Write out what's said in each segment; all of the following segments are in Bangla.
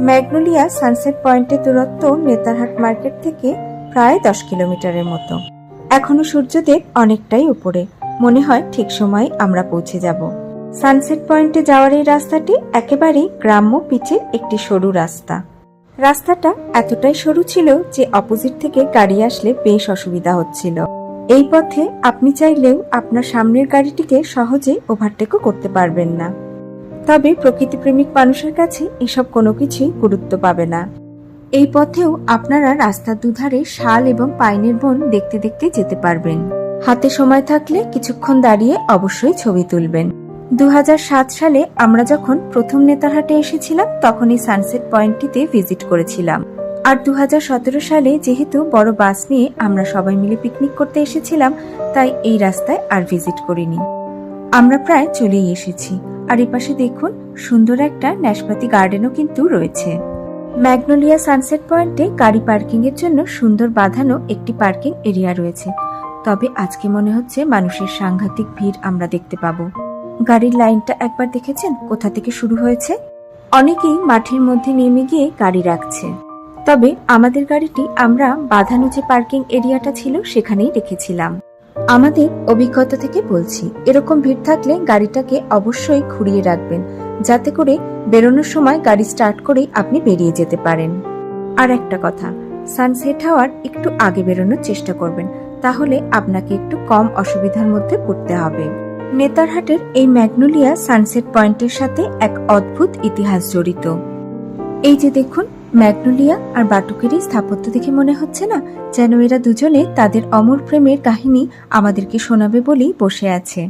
ম্যাগনোলিয়া সানসেট পয়েন্টের দূরত্ব নেতারহাট মার্কেট থেকে প্রায় 10 কিলোমিটারের মতো। এখনো সূর্যদেব অনেকটাই উপরে, মনে হয় ঠিক সময়ে আমরা পৌঁছে যাব। সানসেট পয়েন্টে যাওয়ার এই রাস্তাটি একেবারেই গ্রাম্য পিচের একটি সরু রাস্তা। রাস্তাটা এতটাই সরু ছিল যে অপোজিট থেকে গাড়ি আসলে বেশ অসুবিধা হচ্ছিল। এই পথে আপনি চাইলেও আপনার সামনের গাড়িটিকে সহজে ওভারটেকও করতে পারবেন না। তবে প্রকৃতিপ্রেমিক মানুষের কাছে এসব কোনো কিছুই গুরুত্ব পাবে না। এই পথেও আপনারা রাস্তার দুধারে শাল এবং পাইনের বন দেখতে দেখতে যেতে পারবেন। হাতে সময় থাকলে কিছুক্ষণ দাঁড়িয়ে অবশ্যই ছবি তুলবেন। 2007 সালে আমরা যখন প্রথম নেতারহাটে এসেছিলাম তখন এই সানসেট পয়েন্টটিতে ভিজিট করেছিলাম। আর 2017 সালে যেহেতু বড় বাস নিয়ে আমরা সবাই মিলে পিকনিক করতে এসেছিলাম, তাই এই রাস্তায় আর ভিজিট করিনি। আমরা প্রায় চলেই এসেছি। আর এপাশে দেখুন, সুন্দর একটা ন্যাশপাতি গার্ডেনও কিন্তু রয়েছে। ম্যাগনোলিয়া সানসেট পয়েন্টে গাড়ি পার্কিং এর জন্য সুন্দর বাঁধানো একটি পার্কিং এরিয়া রয়েছে। তবে আজকে মনে হচ্ছে মানুষের সাংঘাতিক ভিড় আমরা দেখতে পাবো। গাড়ির লাইনটা একবার দেখেছেন কোথা থেকে শুরু হয়েছে? অনেকেই মাঠের মধ্যে নেমে গিয়ে গাড়ি রাখছে। তবে আমাদের গাড়িটি আমরা বাঁধানো যে পার্কিং এরিয়াটা ছিল সেখানেই রেখেছিলাম। আমাদের অভিজ্ঞতা থেকে বলছি, এরকম ভিড় থাকলে গাড়িটাকে অবশ্যই ঘুরিয়ে রাখবেন, যাতে করে বেরোনোর সময় গাড়ি স্টার্ট করেই আপনি বেরিয়ে যেতে পারেন। আর একটা কথা, সানসেট হওয়ার একটু আগে বেরোনোর চেষ্টা করবেন, তাহলে আপনাকে একটু কম অসুবিধার মধ্যে পড়তে হবে। নেতারহাটের এই ম্যাগনোলিয়া সানসেট পয়েন্টের সাথে এক অদ্ভুত ইতিহাস জড়িত। এই যে দেখুন, ম্যাগনোলিয়া আর বাটুকের এই স্থাপত্য দেখে মনে হচ্ছে না যেন এরা দুজনে তাদের অমর প্রেমের কাহিনী আমাদেরকে শোনাবে বলেই বসে আছে।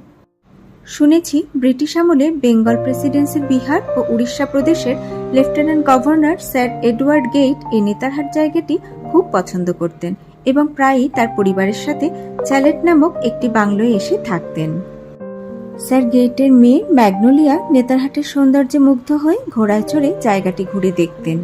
শুনেছি ব্রিটিশ আমলে বেঙ্গল প্রেসিডেন্সির বিহার ও উড়িষ্যা প্রদেশের lieutenant governor sir Edward gate এই নেতারহাট জায়গাটি খুব পছন্দ করতেন এবং প্রায়ই তার পরিবারের সাথে চ্যালেট নামক একটি বাংলোয় এসে থাকতেন। স্যার গেইটের মেয়ে ম্যাগনোলিয়া নেতারহাটের সৌন্দর্যে মুগ্ধ হয়ে ঘোড়ায় চড়ে জায়গাটি ঘুরে দেখতেন।